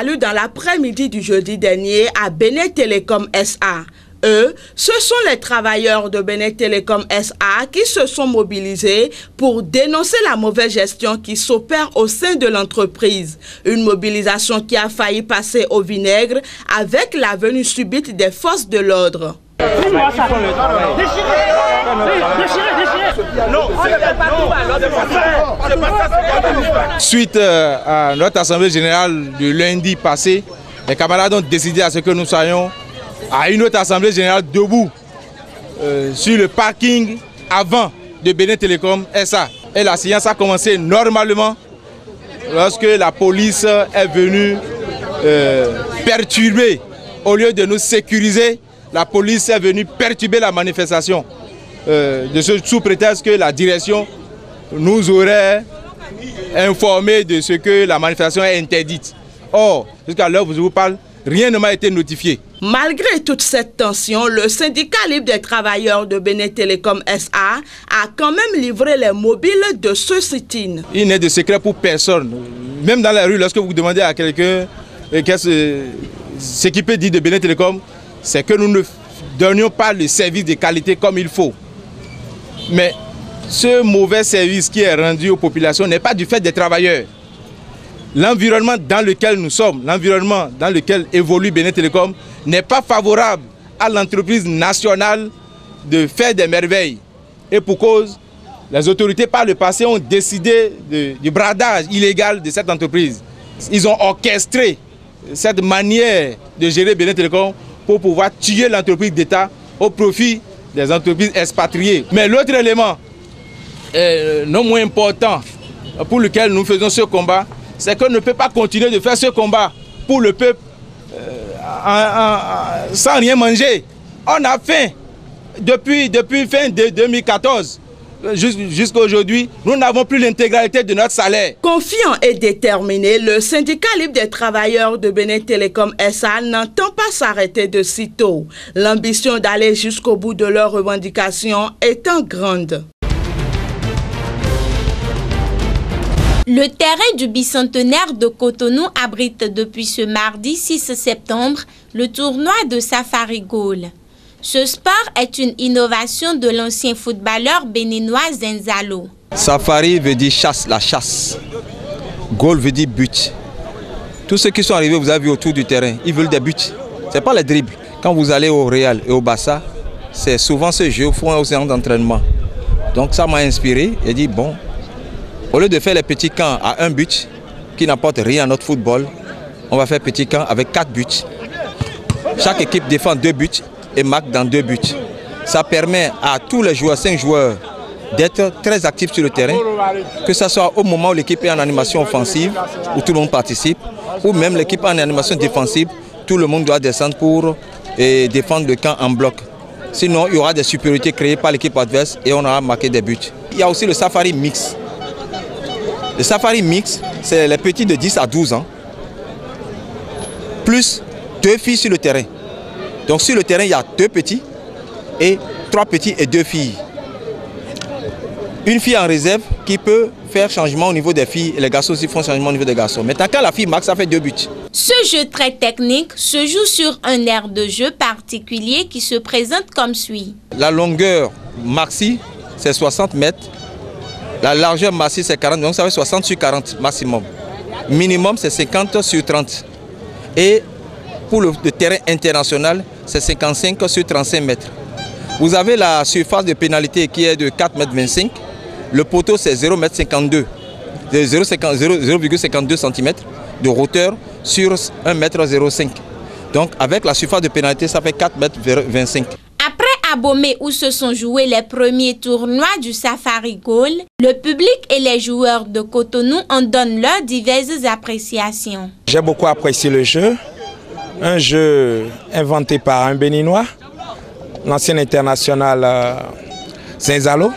disparu dans l'après-midi du jeudi dernier à Benin Telecom SA. Eux, ce sont les travailleurs de Benin Telecom SA qui se sont mobilisés pour dénoncer la mauvaise gestion qui s'opère au sein de l'entreprise. Une mobilisation qui a failli passer au vinaigre avec la venue subite des forces de l'ordre. Suite à notre assemblée générale du lundi passé, les camarades ont décidé à ce que nous soyons à une autre assemblée générale debout sur le parking avant de Benin Telecom SA. Et la séance a commencé normalement lorsque la police est venue perturber. Au lieu de nous sécuriser, la police est venue perturber la manifestation sous prétexte que la direction nous aurait informé de ce que la manifestation est interdite. Or, jusqu'à l'heure où je vous parle, rien ne m'a été notifié. Malgré toute cette tension, le syndicat libre des travailleurs de Benin Telecom SA a quand même livré les mobiles de ce sit-in. Il n'est de secret pour personne. Même dans la rue, lorsque vous demandez à quelqu'un ce qu'il peut dire de Benin Telecom, c'est que nous ne donnions pas le service de qualité comme il faut. Mais ce mauvais service qui est rendu aux populations n'est pas du fait des travailleurs. L'environnement dans lequel nous sommes, l'environnement dans lequel évolue Benin Telecom n'est pas favorable à l'entreprise nationale de faire des merveilles. Et pour cause, les autorités par le passé ont décidé du bradage illégal de cette entreprise. Ils ont orchestré cette manière de gérer Benin Telecom pour pouvoir tuer l'entreprise d'État au profit des entreprises expatriées. Mais l'autre élément, non moins important, pour lequel nous faisons ce combat, c'est qu'on ne peut pas continuer de faire ce combat pour le peuple sans rien manger. On a faim depuis fin de 2014 jusqu'à aujourd'hui. Nous n'avons plus l'intégralité de notre salaire. Confiant et déterminé, le syndicat libre des travailleurs de Benin Telecom SA n'entend pas s'arrêter de sitôt. L'ambition d'aller jusqu'au bout de leurs revendications étant grande. Le terrain du bicentenaire de Cotonou abrite depuis ce mardi 6 septembre le tournoi de Safari Goal. Ce sport est une innovation de l'ancien footballeur béninois Zenzalo. Safari veut dire chasse, la chasse. Goal veut dire but. Tous ceux qui sont arrivés, vous avez vu autour du terrain, ils veulent des buts. Ce n'est pas les dribbles. Quand vous allez au Real et au Barça, c'est souvent ce jeu, font aux séances d'entraînement. Donc ça m'a inspiré et dit bon, au lieu de faire les petits camps à un but, qui n'apporte rien à notre football, on va faire petit camp avec 4 buts. Chaque équipe défend 2 buts et marque dans 2 buts. Ça permet à tous les joueurs, 5 joueurs, d'être très actifs sur le terrain, que ce soit au moment où l'équipe est en animation offensive, où tout le monde participe, ou même l'équipe en animation défensive, tout le monde doit descendre pour défendre le camp en bloc. Sinon, il y aura des supériorités créées par l'équipe adverse et on aura marqué des buts. Il y a aussi le Safari Mix. Le Safari Mix, c'est les petits de 10 à 12 ans, plus 2 filles sur le terrain. Donc sur le terrain, il y a 2 petits, et 3 petits et 2 filles. Une fille en réserve qui peut faire changement au niveau des filles, et les garçons aussi font changement au niveau des garçons. Maintenant, quand la fille marque, ça fait 2 buts. Ce jeu très technique se joue sur un aire de jeu particulier qui se présente comme suit. La longueur maxi, c'est 60 mètres. La largeur maxi, c'est 40, donc ça fait 60 sur 40 maximum. Minimum, c'est 50 sur 30. Et pour le terrain international, c'est 55 sur 35 mètres. Vous avez la surface de pénalité qui est de 4,25 m. Le poteau, c'est 0,52 m, 0,52 cm de hauteur sur 1,05 m. Donc avec la surface de pénalité, ça fait 4,25 m. Après Abomey, où se sont joués les premiers tournois du Safari Goal, le public et les joueurs de Cotonou en donnent leurs diverses appréciations. J'ai beaucoup apprécié le jeu. Un jeu inventé par un Béninois, l'ancien international Zenzalo.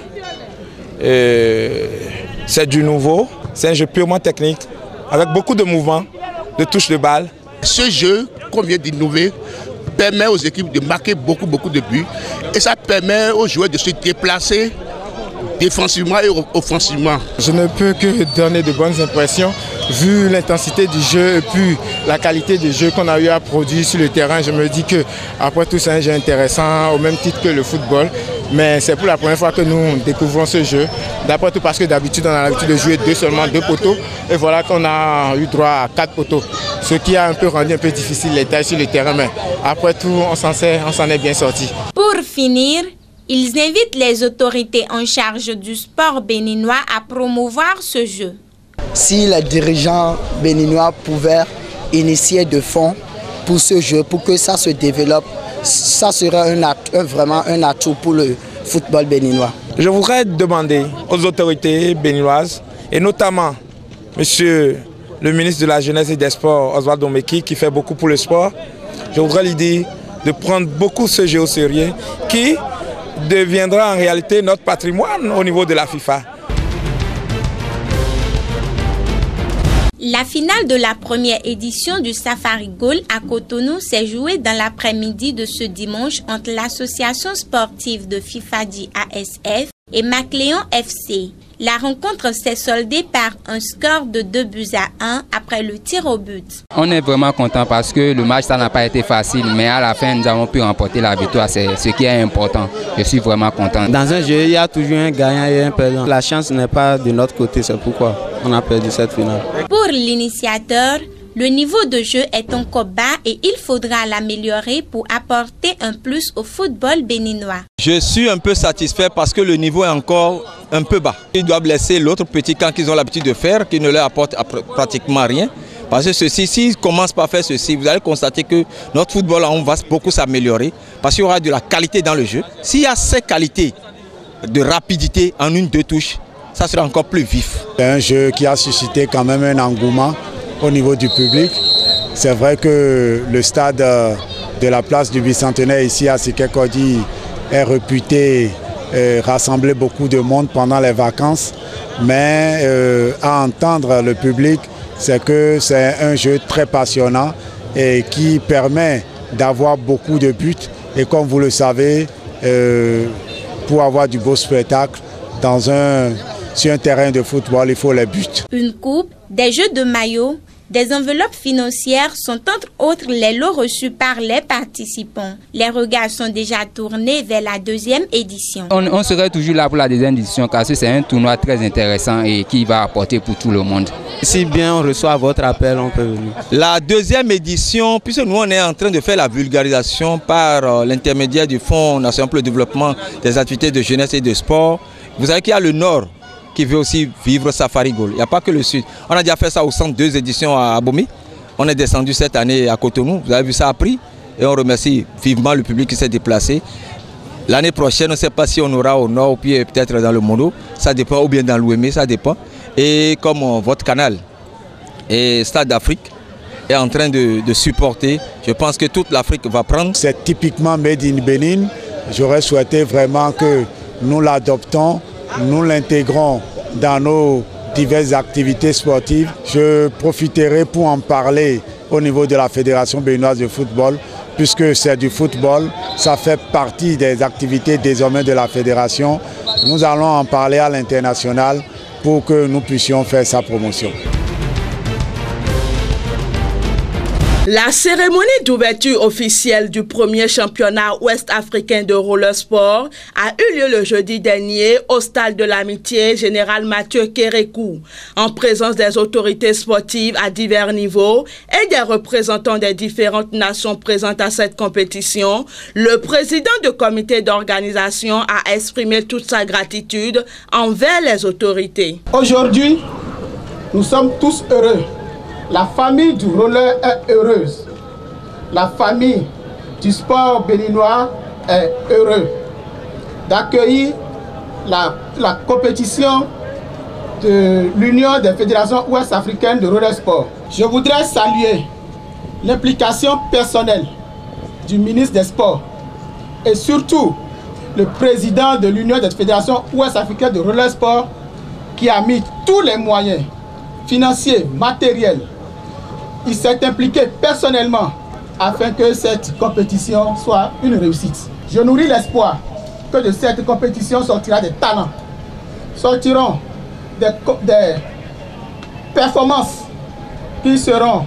C'est du nouveau, c'est un jeu purement technique, avec beaucoup de mouvements, de touches de balle. Ce jeu qu'on vient d'innover permet aux équipes de marquer beaucoup de buts et ça permet aux joueurs de se déplacer défensivement et offensivement. Je ne peux que donner de bonnes impressions. vu l'intensité du jeu et puis la qualité du jeu qu'on a eu à produire sur le terrain, je me dis que après tout c'est un jeu intéressant au même titre que le football. Mais c'est pour la première fois que nous découvrons ce jeu. D'après tout parce que d'habitude on a l'habitude de jouer seulement deux poteaux. Et voilà qu'on a eu droit à 4 poteaux. Ce qui a un peu rendu un peu difficile les tâches sur le terrain. Mais après tout on s'en est bien sorti. Pour finir, ils invitent les autorités en charge du sport béninois à promouvoir ce jeu. Si les dirigeants béninois pouvaient initier de fonds pour ce jeu, pour que ça se développe, ça serait vraiment un atout pour le football béninois. Je voudrais demander aux autorités béninoises, et notamment Monsieur le ministre de la Jeunesse et des Sports, Oswald Domeki, qui fait beaucoup pour le sport, je voudrais lui dire de prendre beaucoup ce jeu au sérieux, qui deviendra en réalité notre patrimoine au niveau de la FIFA. La finale de la première édition du Safari Goal à Cotonou s'est jouée dans l'après-midi de ce dimanche entre l'association sportive de Fifadi ASF et Macléon FC. La rencontre s'est soldée par un score de 2-1 après le tir au but. On est vraiment content parce que le match ça n'a pas été facile, mais à la fin nous avons pu remporter la victoire, c'est ce qui est important. Je suis vraiment content. Dans un jeu, il y a toujours un gagnant et un perdant. La chance n'est pas de notre côté, c'est pourquoi on a perdu cette finale. Pour l'initiateur, le niveau de jeu est encore bas et il faudra l'améliorer pour apporter un plus au football béninois. Je suis un peu satisfait parce que le niveau est encore un peu bas. Ils doivent laisser l'autre petit camp qu'ils ont l'habitude de faire, qui ne leur apporte pratiquement rien. Parce que ceci, s'ils commencent par faire ceci, vous allez constater que notre football on va beaucoup s'améliorer parce qu'il y aura de la qualité dans le jeu. S'il y a ces qualités de rapidité en 1-2 touches, ça sera encore plus vif. C'est un jeu qui a suscité quand même un engouement au niveau du public. C'est vrai que le stade de la place du Bicentenaire ici à Sikekodi est réputé rassembler beaucoup de monde pendant les vacances, mais à entendre le public, c'est que c'est un jeu très passionnant et qui permet d'avoir beaucoup de buts. Et comme vous le savez, pour avoir du beau spectacle sur un terrain de football, il faut les buts. Une coupe, des jeux de maillot, des enveloppes financières sont entre autres les lots reçus par les participants. Les regards sont déjà tournés vers la deuxième édition. On serait toujours là pour la deuxième édition car c'est un tournoi très intéressant et qui va apporter pour tout le monde. Si bien on reçoit votre appel, on peut venir. La deuxième édition, puisque nous on est en train de faire la vulgarisation par l'intermédiaire du Fonds national pour le développement des activités de jeunesse et de sport. Vous savez qu'il y a le Nord qui veut aussi vivre Safari Goal. Il n'y a pas que le Sud. On a déjà fait ça au centre 2 éditions à Abomey. On est descendu cette année à Cotonou. Vous avez vu ça a pris. Et on remercie vivement le public qui s'est déplacé. L'année prochaine, on ne sait pas si on aura au Nord ou peut-être dans le Mondo. Ça dépend, ou bien dans l'Ouémé, ça dépend. Et comme votre canal et Stade d'Afrique est en train de supporter, je pense que toute l'Afrique va prendre. C'est typiquement Made in Benin. J'aurais souhaité vraiment que nous l'adoptons, nous l'intégrons dans nos diverses activités sportives. Je profiterai pour en parler au niveau de la Fédération béninoise de football, puisque c'est du football, ça fait partie des activités désormais de la Fédération. Nous allons en parler à l'international pour que nous puissions faire sa promotion. La cérémonie d'ouverture officielle du premier championnat ouest-africain de roller sport a eu lieu le jeudi dernier au stade de l'Amitié Général Mathieu Kérékou, en présence des autorités sportives à divers niveaux et des représentants des différentes nations présentes à cette compétition. Le président du comité d'organisation a exprimé toute sa gratitude envers les autorités. Aujourd'hui, nous sommes tous heureux. La famille du roller est heureuse. La famille du sport béninois est heureuse d'accueillir la compétition de l'Union des fédérations ouest-africaines de roller sport. Je voudrais saluer l'implication personnelle du ministre des Sports et surtout le président de l'Union des fédérations ouest-africaines de roller sport qui a mis tous les moyens financiers, matériels. Il s'est impliqué personnellement afin que cette compétition soit une réussite. Je nourris l'espoir que de cette compétition sortira des talents, sortiront des performances qui seront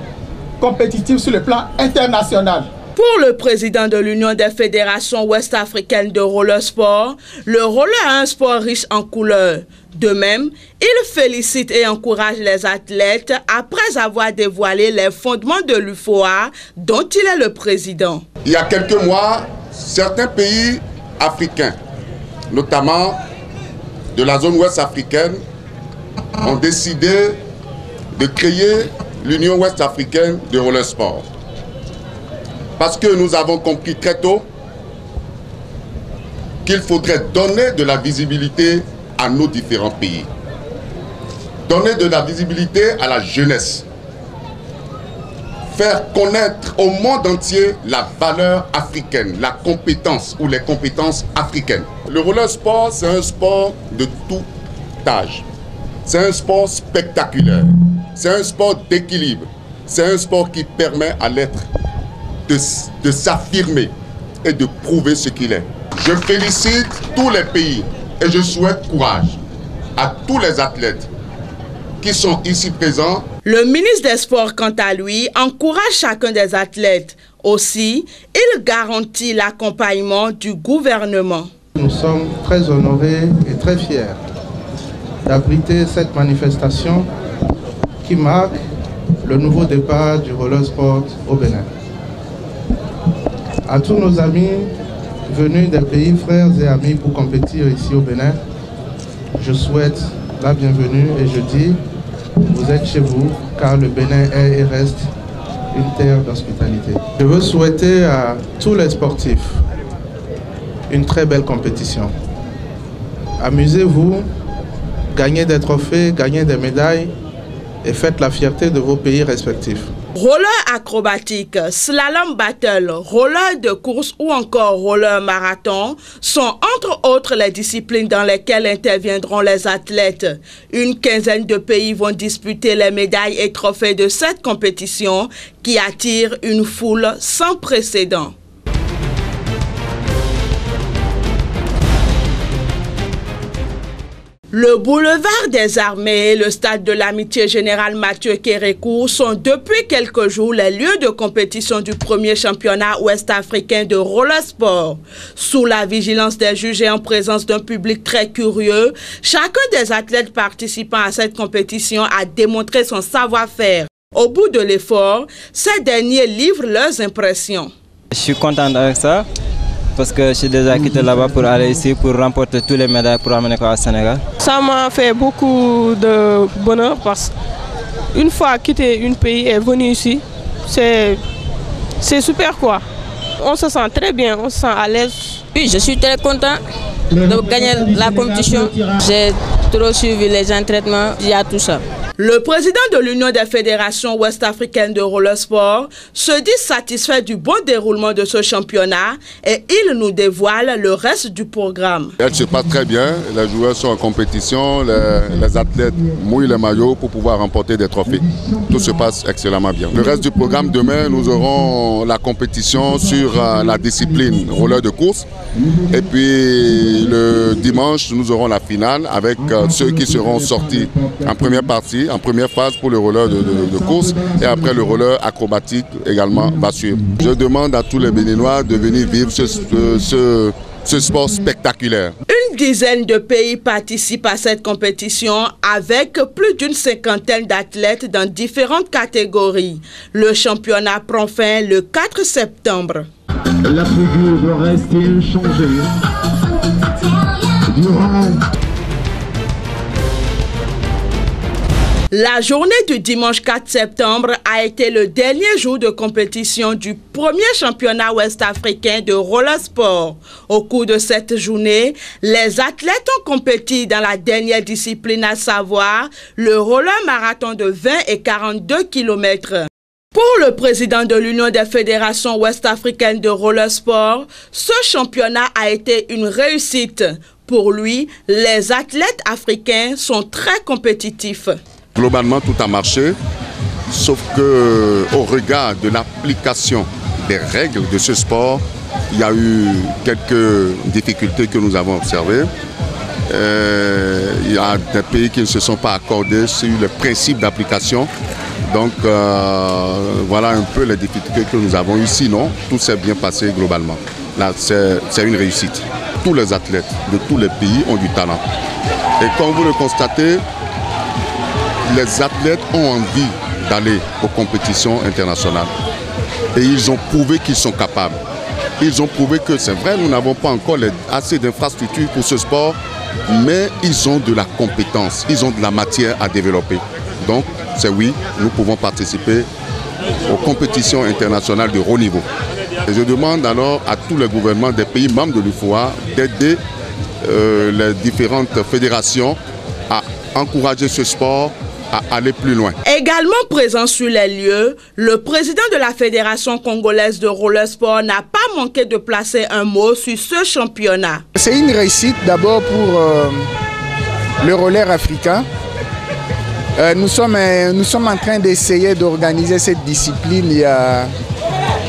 compétitifs sur le plan international. Pour le président de l'Union des fédérations ouest-africaines de roller sport, le roller est un sport riche en couleurs. De même, il félicite et encourage les athlètes après avoir dévoilé les fondements de l'UFOA dont il est le président. Il y a quelques mois, certains pays africains, notamment de la zone ouest africaine, ont décidé de créer l'Union ouest africaine de roller sport. Parce que nous avons compris très tôt qu'il faudrait donner de la visibilité à nos différents pays. Donner de la visibilité à la jeunesse. Faire connaître au monde entier la valeur africaine, la compétence ou les compétences africaines. Le roller sport, c'est un sport de tout âge. C'est un sport spectaculaire. C'est un sport d'équilibre. C'est un sport qui permet à l'être de s'affirmer et de prouver ce qu'il est. Je félicite tous les pays et je souhaite courage à tous les athlètes qui sont ici présents. Le ministre des Sports, quant à lui, encourage chacun des athlètes. Aussi, il garantit l'accompagnement du gouvernement. Nous sommes très honorés et très fiers d'abriter cette manifestation qui marque le nouveau départ du roller sport au Bénin. À tous nos amis venus des pays frères et amis pour compétir ici au Bénin, je souhaite la bienvenue et je dis, vous êtes chez vous, car le Bénin est et reste une terre d'hospitalité. Je veux souhaiter à tous les sportifs une très belle compétition. Amusez-vous, gagnez des trophées, gagnez des médailles et faites la fierté de vos pays respectifs. Roller acrobatique, slalom battle, roller de course ou encore roller marathon sont entre autres les disciplines dans lesquelles interviendront les athlètes. Une quinzaine de pays vont disputer les médailles et trophées de cette compétition qui attire une foule sans précédent. Le boulevard des Armées et le stade de l'Amitié Générale Mathieu Kérékou sont depuis quelques jours les lieux de compétition du premier championnat ouest-africain de roller sport. Sous la vigilance des juges et en présence d'un public très curieux, chacun des athlètes participant à cette compétition a démontré son savoir-faire. Au bout de l'effort, ces derniers livrent leurs impressions. Je suis content avec ça. Parce que je suis déjà quitté là-bas pour aller ici, pour remporter tous les médailles pour amener au Sénégal. Ça m'a fait beaucoup de bonheur parce qu'une fois quitté un pays et venu ici, c'est super quoi. On se sent très bien, on se sent à l'aise. Oui, je suis très content de gagner la compétition. J'ai trop suivi les entraînements, il y a tout ça. Le président de l'Union des fédérations ouest-africaines de roller sport se dit satisfait du bon déroulement de ce championnat et il nous dévoile le reste du programme. Elle se passe très bien, les joueurs sont en compétition, les athlètes mouillent les maillots pour pouvoir remporter des trophées. Tout se passe excellemment bien. Le reste du programme, demain, nous aurons la compétition sur la discipline roller de course. Et puis le dimanche, nous aurons la finale avec ceux qui seront sortis en première partie, en première phase pour le roller de course et après le roller acrobatique également va suivre. Je demande à tous les Béninois de venir vivre ce sport spectaculaire. Une dizaine de pays participent à cette compétition avec plus d'une cinquantaine d'athlètes dans différentes catégories. Le championnat prend fin le 4 septembre. La figure doit rester inchangée. La journée du dimanche 4 septembre a été le dernier jour de compétition du premier championnat ouest-africain de roller sport. Au cours de cette journée, les athlètes ont compéti dans la dernière discipline, à savoir le roller marathon de 20 et 42 km. Pour le président de l'Union des fédérations ouest-africaines de roller sport, ce championnat a été une réussite. Pour lui, les athlètes africains sont très compétitifs. Globalement, tout a marché, sauf qu'au regard de l'application des règles de ce sport, il y a eu quelques difficultés que nous avons observées. Il y a des pays qui ne se sont pas accordés sur le principe d'application Donc voilà un peu les difficultés que nous avons ici. Sinon, tout s'est bien passé globalement. Là, c'est une réussite. Tous les athlètes de tous les pays ont du talent. Et comme vous le constatez, les athlètes ont envie d'aller aux compétitions internationales. Et ils ont prouvé qu'ils sont capables. Ils ont prouvé que c'est vrai, nous n'avons pas encore assez d'infrastructures pour ce sport, mais ils ont de la compétence, ils ont de la matière à développer. Donc, c'est oui, nous pouvons participer aux compétitions internationales de haut niveau. Et je demande alors à tous les gouvernements des pays membres de l'UFOA d'aider les différentes fédérations à encourager ce sport à aller plus loin. Également présent sur les lieux, le président de la Fédération congolaise de roller sport n'a pas manqué de placer un mot sur ce championnat. C'est une réussite d'abord pour le roller africain. Nous sommes en train d'essayer d'organiser cette discipline il y a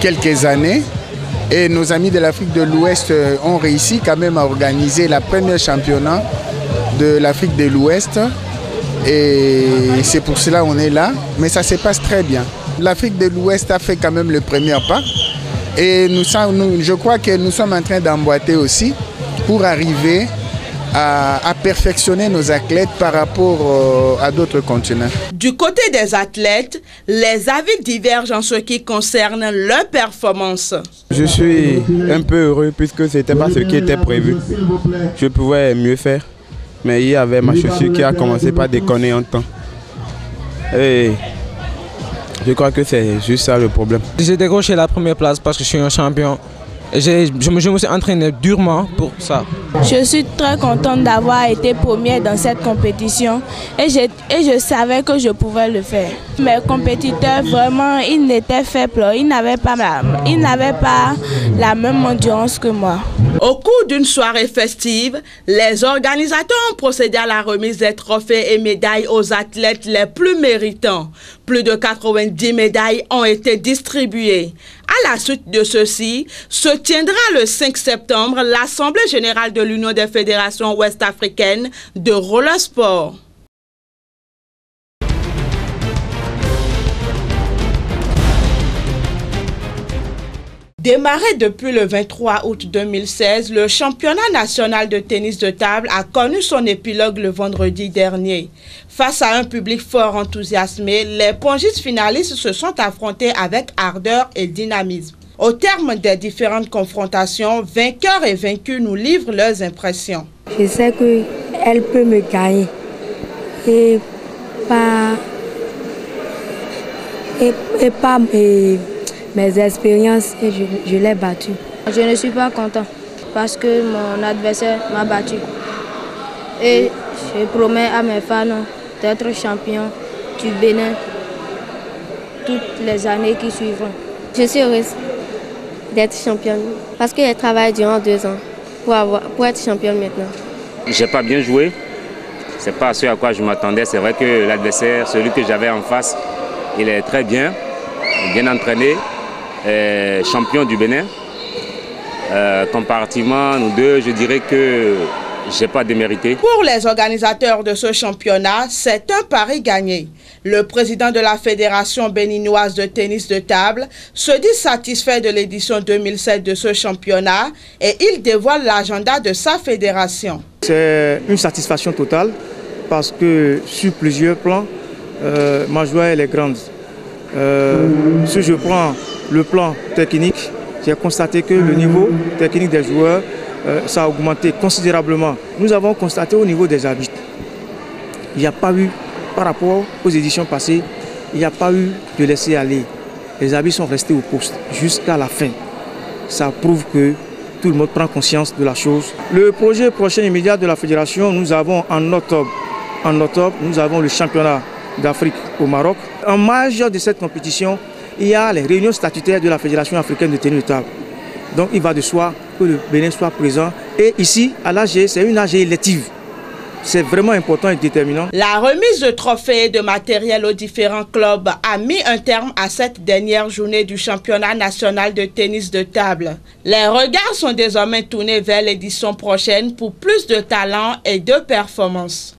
quelques années et nos amis de l'Afrique de l'Ouest ont réussi quand même à organiser la première championnat de l'Afrique de l'Ouest. Et c'est pour cela qu'on est là, mais ça se passe très bien. L'Afrique de l'Ouest a fait quand même le premier pas et je crois que nous sommes en train d'emboîter aussi pour arriver à perfectionner nos athlètes par rapport à d'autres continents. Du côté des athlètes, les avis divergent en ce qui concerne leur performance. Je suis un peu heureux puisque ce n'était pas ce qui était prévu. Je pouvais mieux faire. Mais il y avait ma chaussure qui a commencé par déconner un temps. Et je crois que c'est juste ça le problème. J'ai décroché la première place parce que je suis un champion. Et je me suis entraîné durement pour ça. Je suis très contente d'avoir été première dans cette compétition et je savais que je pouvais le faire. Mes compétiteurs, vraiment, ils étaient faibles, ils n'avaient pas la même endurance que moi. Au cours d'une soirée festive, les organisateurs ont procédé à la remise des trophées et médailles aux athlètes les plus méritants. Plus de 90 médailles ont été distribuées. À la suite de ceci, se tiendra le 5 septembre l'Assemblée générale de l'Union des fédérations ouest-africaines de roller sport. Démarré depuis le 23 août 2016, le championnat national de tennis de table a connu son épilogue le vendredi dernier. Face à un public fort enthousiasmé, les pongistes finalistes se sont affrontés avec ardeur et dynamisme. Au terme des différentes confrontations, vainqueurs et vaincus nous livrent leurs impressions. Je sais qu'elle peut me gagner et mes expériences et je l'ai battue. Je ne suis pas content parce que mon adversaire m'a battu. Et je promets à mes fans d'être champion du Bénin toutes les années qui suivront. Je suis heureuse d'être championne parce que j'ai travaillé durant 2 ans pour être championne maintenant. J'ai pas bien joué, c'est pas ce à quoi je m'attendais. C'est vrai que l'adversaire, celui que j'avais en face, il est très bien entraîné, champion du Bénin. Comparativement, nous deux, je dirais que je n'ai pas démérité. Pour les organisateurs de ce championnat, c'est un pari gagné. Le président de la Fédération béninoise de tennis de table se dit satisfait de l'édition 2007 de ce championnat et il dévoile l'agenda de sa fédération. C'est une satisfaction totale parce que sur plusieurs plans, ma joie elle est grande. Si je prends le plan technique, j'ai constaté que le niveau technique des joueurs ça a augmenté considérablement. Nous avons constaté au niveau des arbitres, il n'y a pas eu, par rapport aux éditions passées, il n'y a pas eu de laisser aller. Les arbitres sont restés au poste jusqu'à la fin. Ça prouve que tout le monde prend conscience de la chose. Le projet prochain immédiat de la fédération, nous avons en octobre, nous avons le championnat d'Afrique au Maroc. En marge de cette compétition, il y a les réunions statutaires de la Fédération africaine de tennis de table. Donc il va de soi que le Bénin soit présent. Et ici, à l'AG, c'est une AG élective. C'est vraiment important et déterminant. La remise de trophées et de matériel aux différents clubs a mis un terme à cette dernière journée du championnat national de tennis de table. Les regards sont désormais tournés vers l'édition prochaine pour plus de talent et de performances.